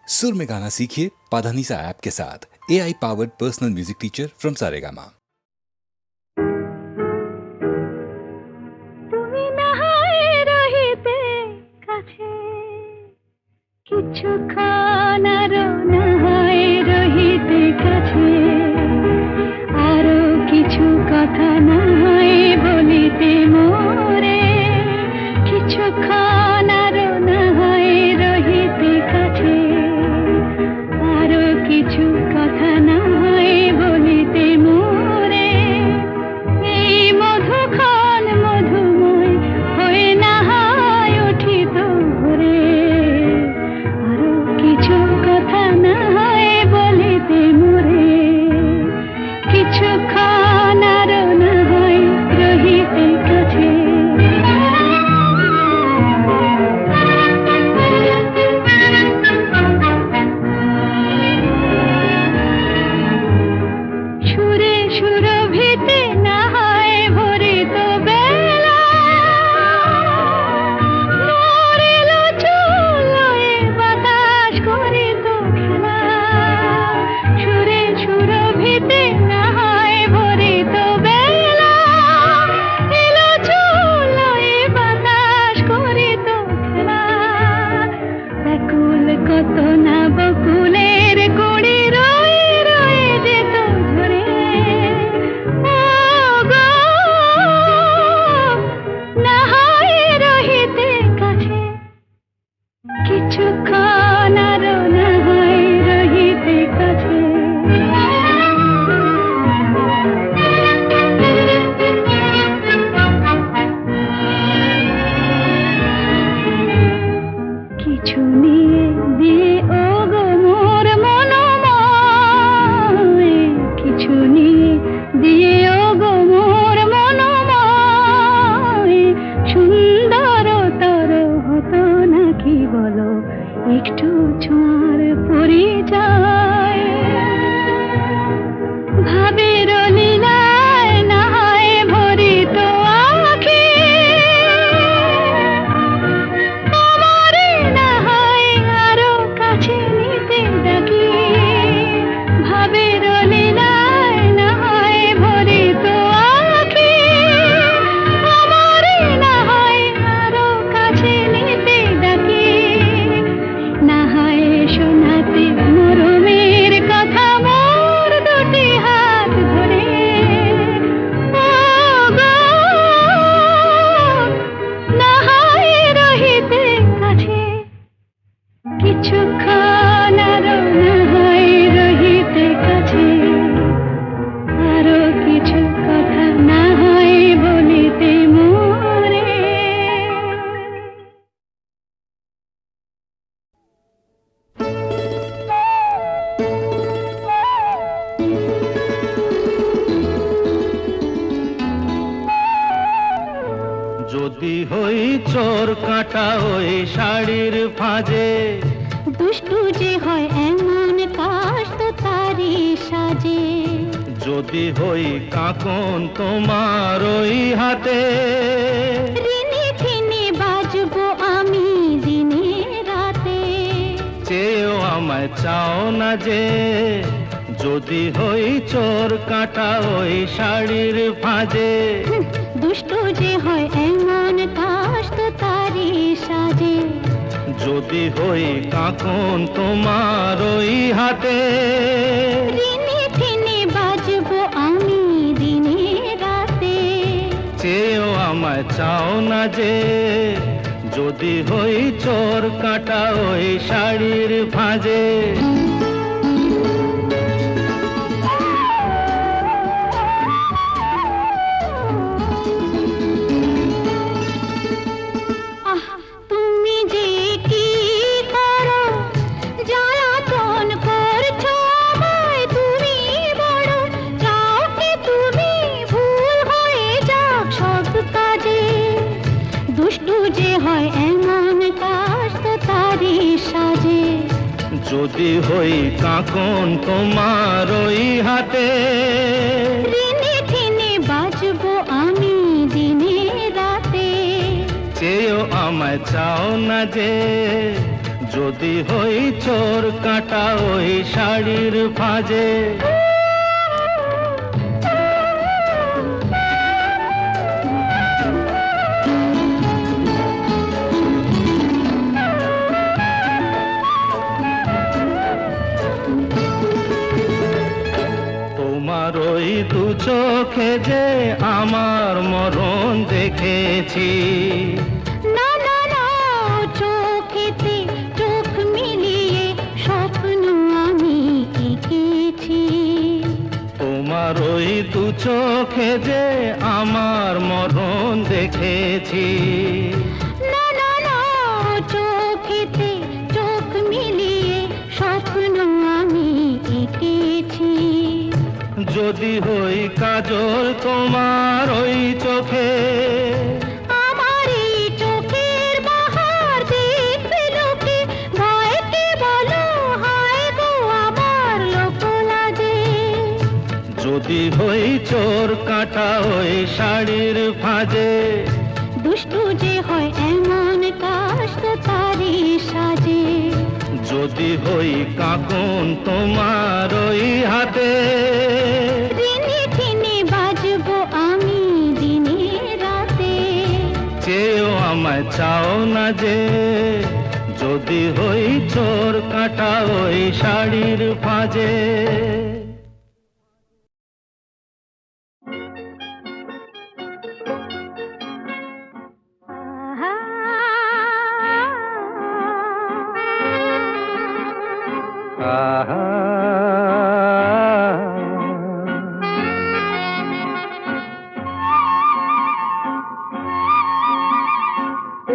सुर में गाना सीखिए पाधानीसा ऐप के साथ। AI powered personal music teacher from Saregama. কিছুক্ষণ আরো নাহায় রহিতে কাছে, আরো কিছু কথা নাহায় বলিতে মোরে। কিছুক্ষণ আরো নাহায় রহিতে কাছে, আরো কিছু কথা নাহায় বলিতে মোরে। এই মধুক্ষণ মধুময় হয়ে নাহায় উঠিত ভোরে, কিছু কথা না হয় বলিতে মোরে। কিছুক্ষণ আরো না হয় রহিতে কাছে, সুরে সুরভিতে না হয় ভরিত বেলা, মরিল চুলোয় বাতাস করিত খেলা। সুরে সুরভিতে না হয় ভরিত বেলা, এলো চুলোয় বাতাস করিত খেলা। ব্যাকুল কত না বকুলের কুড়ি রয়ে রয়ে যেত ঝরে। ও গো, না হয় রহিতে কাছে, কিছুক্ষণ আরো না হয় রহিতে কাছে। কিছু নিয়ে দিয়ে ও গো মোর মনোময়, কিছু নিয়ে দিয়ে ও গো মোর মনোময়। সুন্দরতর হতো নাকি বলো একটু ছোঁয়ার পরিচয়। ভাবের লীলায় না হয় ভরিত আঁখি, আমারে না হয় আরো কাছে নিতে ডাকি। ভাবের লীলায় না হয় ভরিত আঁখি, আমারে না হয় আরো কাছে নিতে ডাকি। না হয় শোনাতে মরমের কথা মোর দুটি হাত ধরে। ও গো, না হয় রহিতে কাছে, কিছুক্ষণ আরো না হয় রহিতে কাছে। আরো কিছু কথা না হয় বলিতে মোরে। যদি হই চোর কাটা ওই শাড়ির ফাঁজে, দুষ্টু যে হয় এমন কাষ্ট তারি সাজে। যদি হই কাকন তোমার ওই হাতে, ঋণী ফিনি বাজবো আমি দিনে রাতে। চেয়েও আমায় চাও না যে। যদি হই চোর কাটা ওই শাড়ির ফাঁজে, দুষ্টু যে হয় এমন কাষ্ট তারি সাজে। যদি হই কাকন তোমার ওই হাতে, ঋণী ফিনি বাজবো আমি দিনে রাতে। চেয়েও আমায় চাও না যে। যদি হই চোর কাটা ওই শাড়ির ফাঁজে। আহ, তুমি যে কি করো, জ্বালাতন করছো আমায় তুমি বড়। চাও কি তুমি ভুল হয়ে যাক সব কাজে। দুষ্টু যে হয় এমন কাষ্ট তারি সাজে। যদি হই কাকন তোমার ওই হাতে, ঋণী ফিনি বাজবো আমি দিনে রাতে। চেয়েও আমায় চাও না যে। যদি হই চোর কাঁটা ওই শাড়ির ভাঁজে। তোমার ওই দু চোখে যে আমার মরণ দেখেছি। না না না, চোখেতে চোখ মিলিয়ে স্বপ্ন আমি এঁকেছি। তোমার ওই দু চোখে যে আমার মরণ দেখেছি। না না না, চোখেতে চোখ মিলিয়ে স্বপ্ন আমি এঁকেছি। যদি হই কাজল তোমার ওই চোখে, আমার এই চোখের বাহার দেখবে লোকে, ভয় কি বলো হায় গো আমার লোক লাজে। যদি হই চোর কাঁটা ওই শাড়ির ভাঁজে। দুষ্টু যে হয় এমন কাজ তো তারই সাজে। যদি হই কাঁকন তোমার ওই হাতে, দিনে দিনে বাজবো আমি দিনে রাতে। চেয়েও আমায় চাও না যে। যদি হই চোর কাঁটা ওই শাড়ির ভাঁজে।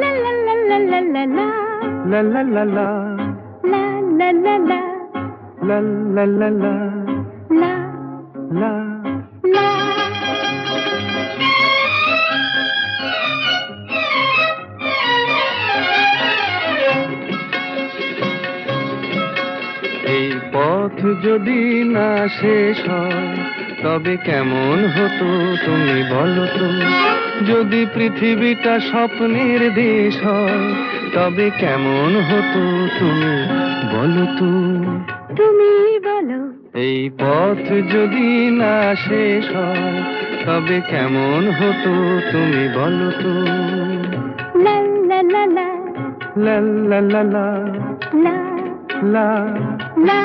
লা লা লা লা লা লা লা, লা লা লা লা, লা লা লা লা, লা লা লা লা, লা লা। লা। এই পথ যদি না শেষ হয় তবে কেমন হতো তুমি বলো তো। যদি পৃথিবীটা স্বপ্নের দেশ হয় তবে কেমন হতো তুমি বলো তো। তুমি বলো। এই পথ যদি না শেষ হয় তবে কেমন হতো তুমি বলো তো। লা লা লা লা, লা লা লা লা, লা লা। লা।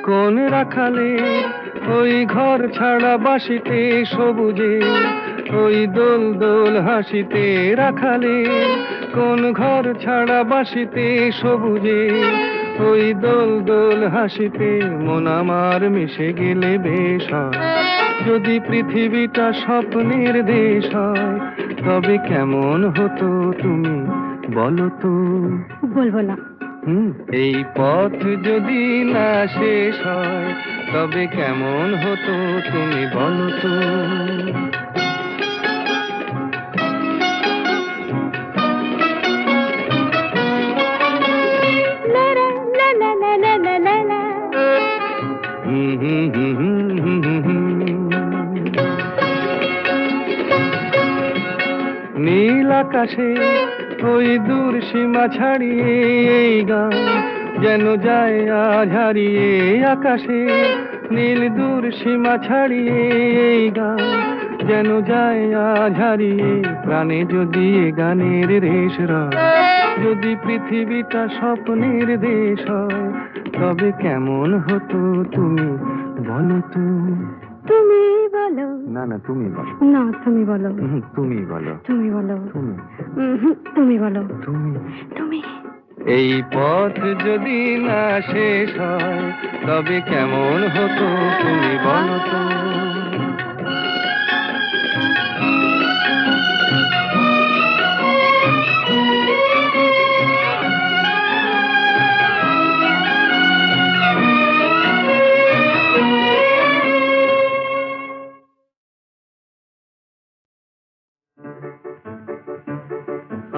কোন রাখালে ওই ঘর ছাড়া বাসিতে সবুজে, ওই দোল দোল হাসিতে রাখালে। কোন ঘর ছাড়া বাসিতে সবুজে, ওই দোল দোল হাসিতে মন আমার মিশে গেলে বেশ হয়। যদি পৃথিবীটা স্বপ্নের দেশ হয় তবে কেমন হতো তুমি বলো তো। বলবো না। এই পথ যদি না শেষ হয় তবে কেমন হতো তুমি বলো তো। লা লা লা লা লা লা লা লা। নীল আকাশে ওই দূর সীমা ছাড়িয়ে এই গান যেন যায় আজ হারিয়ে। আকাশে নীল দূর সীমা ছাড়িয়ে এই গান যেন যায় আজ হারিয়ে। প্রাণে যদি এ গানের রেশ রয়, যদি পৃথিবীটা স্বপ্নের দেশ হয় তবে কেমন হতো তুমি বলো তো। তুমি বলো। না না তুমি বলো। না তুমি বলো। তুমি বলো। তুমি বলো। তুমি তুমি বলো। তুমি তুমি। এই পথ যদি না শেষ হয় তবে কেমন হতো তুমি বলো তো।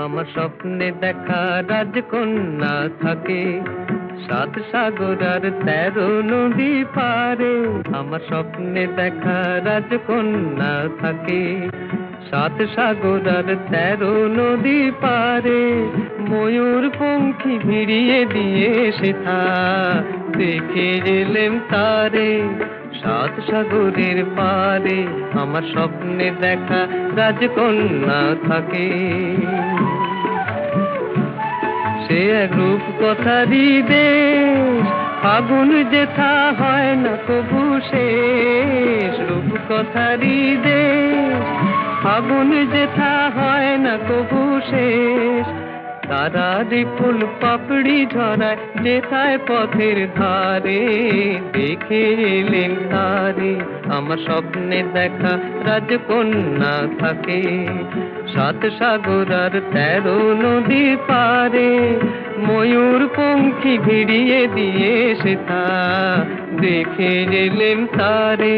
আমার স্বপ্নে দেখা রাজকন্যা থাকে 7 সাগর আর 13 নদী পারে। আমার স্বপ্নে দেখা রাজকন্যা থাকে সাত সাগর আর 13 নদী পারে ময়ূর পঙ্খী ভিড়িয়ে দিয়ে সেথা দেখে এলেম তারে। সাত সাগরের পারে আমার স্বপ্নে দেখা রাজকন্যা থাকে। সে এক রূপ কথারই দেশ, ফাগুন যেথা হয় না কবু শেষ। রূপ কথারই দেশ, ফাগুন যেথা হয় না কবু শেষ। তারারি ফুল পাপড়ি ঝরায় যেথায় পথের ধারে দেখে এলেন তারে আমার স্বপ্নে দেখা রাজকন্যা থাকে। সাত সাগর আর 13 নদী পারে ময়ূর পঙ্খী ভিড়িয়ে দিয়ে সেথা দেখে এলেন তারে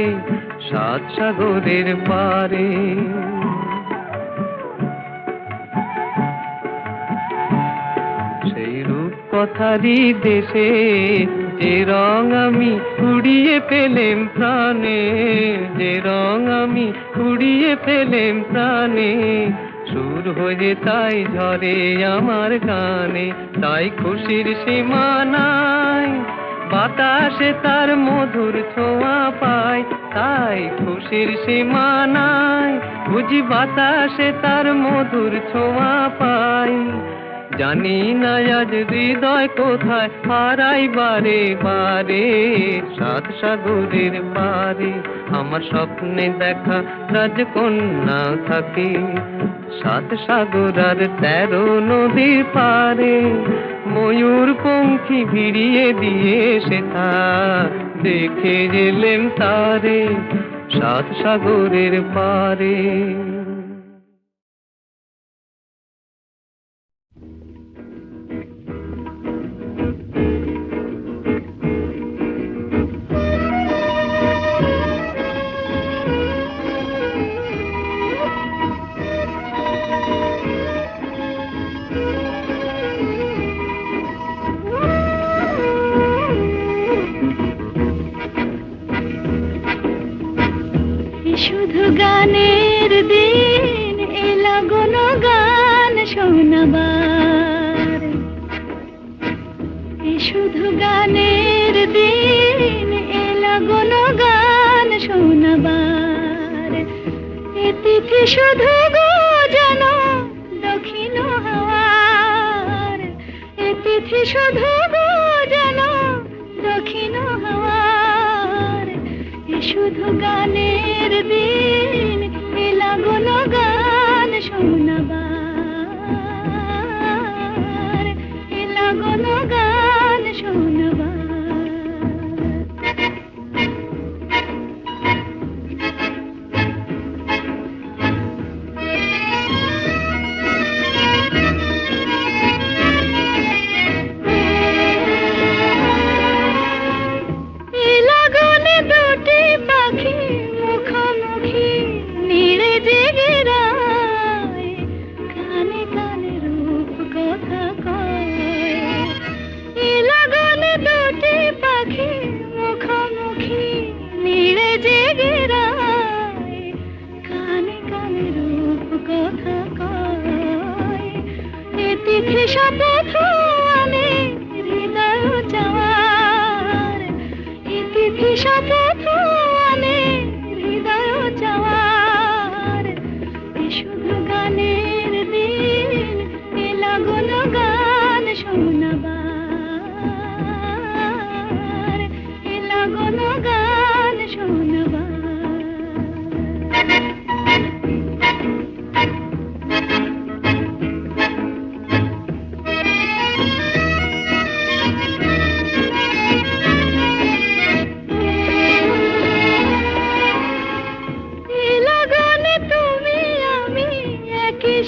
সাত সাগরের পারে। সেই রূপ কথারই দেশে যে রং আমি কুড়িয়ে পেলেম প্রাণে, যে রং আমি কুড়িয়ে পেলেম প্রাণে। সুর হয়ে তাই ঝরে আমার গানে, তাই খুশির সীমা নাই। বাতাসে তার মধুর ছোঁয়া পায়, তাই খুশির সীমা নাই। বুঝি বাতাসে তার মধুর ছোঁয়া পাই। জানি না আজ হৃদয় কোথায় হারাই বারে বারে। সাত সাগরের পারে আমার স্বপ্নে দেখা রাজকন্যা থাকে। সাত সাগর আর 13 নদীর পারে ময়ূর পঙ্খী ভিড়িয়ে দিয়ে সেথা দেখে এলেম তারে সাত সাগরের পারে। শুধু গানের দিন এলা কোনো গান শোনাবার। শুধু গানের দিন এলা কোনো গান শোনাবার। এ তিথি শুধু গো যেন দক্ষিণ হাওয়ার। এ তিথি শুধু গো যেন দক্ষিণ হাওয়ার। শুধু গানের দিন এলা কোনো গান শোনাবার। এলা কোনো গান শোনাবার। শপথ আনে হৃদয় চাওয়ার। তিথি শপথ আনে হৃদয় চাওয়ার। শুধু গানের দিন এলা কোনো গান শোনাবার। এলা কোনো গান শোনাবার।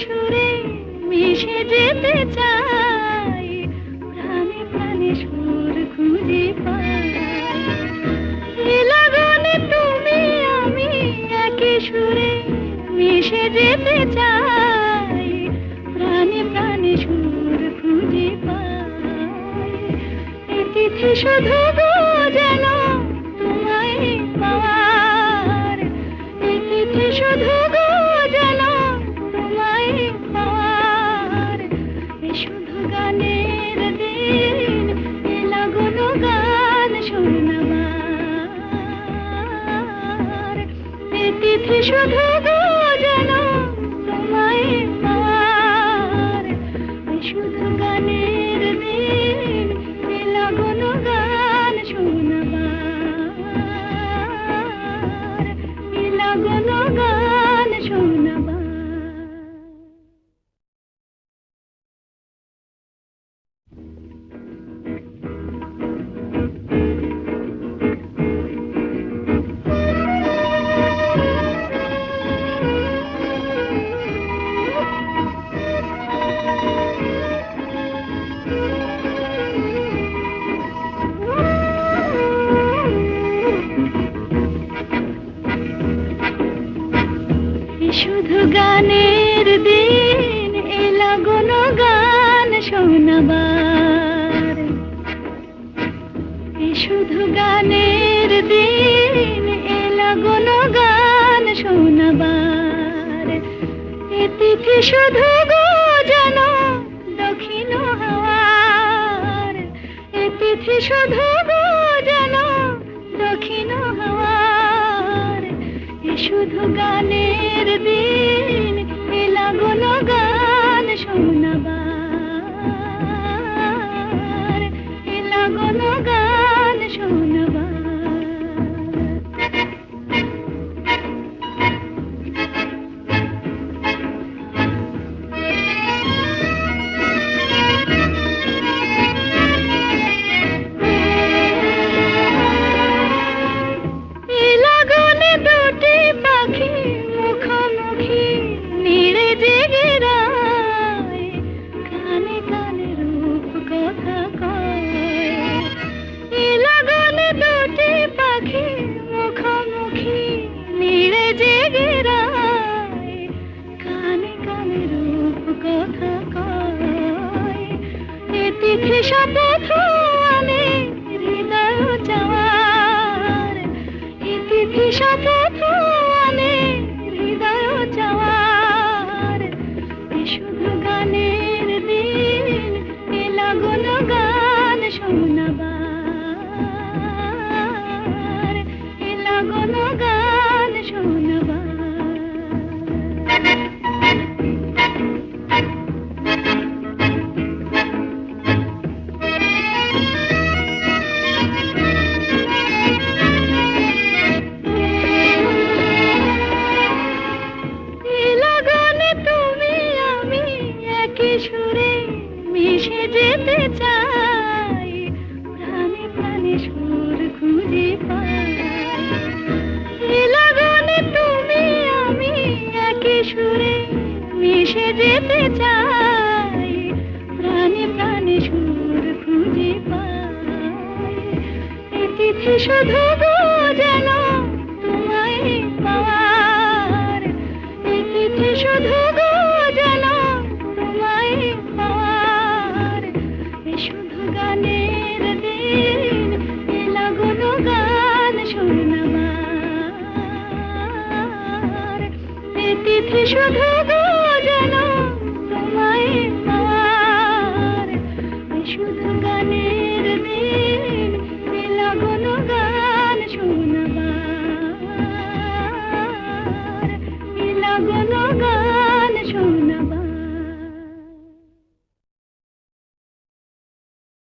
সুরে মিশে যেতে চাই, প্রাণে প্রাণে সুর খুঁজে পাই। লাগনে তুমি আমি একই সুরে মিশে যেতে চাই, প্রাণে প্রাণে সুর খুঁজে পাই। এই তিথি শুধু গো যেন তোমায় পাওয়ার। এই তিথি শুধু গো যেন গানের দিন এলা কোনো গান শোনাবার, এ শুধু গানের দিন এলা কোনো গান শোনাবার। এ তিথি শুধু গো যেন দক্ষিণ হাওয়ার, এ তিথি শুধু গো যেন দক্ষিণ হাওয়ার। এ শুধু গানের দিন এলা কোনো গান শোনাবার, এলা কোনো গান শোনাবার। শপথ আনে হৃদয় চাওয়ার, এ তিথি শপথ আনে হৃদয় চাওয়ার। এ শুধু গানের দিন এলা কোনো গান শোনাবার, এলা কোনো গান শোনাবার। সুরে মিশে যেতে চাই, প্রাণে প্রাণে সুর খুঁজে পাই। এ লগনে তুমি আমি একই সুরে মিশে যেতে চাই, প্রাণে প্রাণে সুর খুঁজে পাই। এ তিথি শুধু গো যেন তোমায় পাওয়ার, এ তিথি শুধু গো যেন পাওয়ার। এ শুধু গানের দিন এলা কোনো গান শোনাবার, এ তিথি শুধু গো যেন